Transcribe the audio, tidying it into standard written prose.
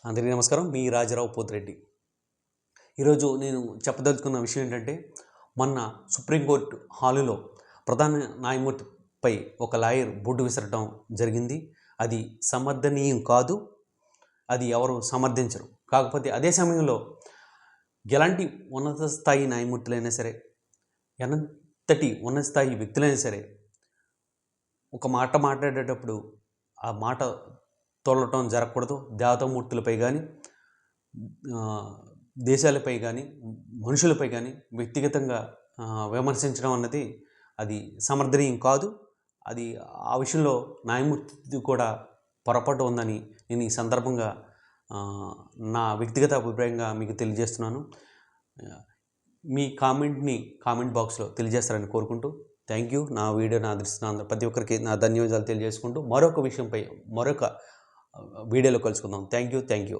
అందరికీ నమస్కారం. మీ రాజారావు పోతిరెడ్డి. ఈరోజు నేను చెప్పదలుచుకున్న విషయం ఏంటంటే, మొన్న సుప్రీంకోర్టు హాలులో ప్రధాన న్యాయమూర్తిపై ఒక లాయర్ బోర్డు విసరటం జరిగింది. అది సమర్థనీయం కాదు. అది ఎవరు సమర్థించరు. కాకపోతే అదే సమయంలో ఎలాంటి ఉన్నత స్థాయి న్యాయమూర్తులైనా సరే, ఎంతటి ఉన్నత స్థాయి వ్యక్తులైనా సరే, ఒక మాట మాట్లాడేటప్పుడు ఆ మాట తోలటం జరగకూడదు. దేవతామూర్తులపై కానీ, దేశాలపై కానీ, మనుషులపై కానీ వ్యక్తిగతంగా విమర్శించడం అన్నది అది సమర్థనీయం కాదు. అది ఆ విషయంలో న్యాయమూర్తి కూడా పొరపాటు ఉందని నేను ఈ సందర్భంగా నా వ్యక్తిగత అభిప్రాయంగా మీకు తెలియజేస్తున్నాను. మీ కామెంట్ బాక్స్లో తెలియజేస్తారని కోరుకుంటూ థ్యాంక్ యూ. నా వీడియోని ఆదరిస్తున్న ప్రతి ఒక్కరికి నా ధన్యవాదాలు తెలియజేసుకుంటూ మరొక విషయంపై మరొక వీడియోలో కలుసుకుందాం. Thank you.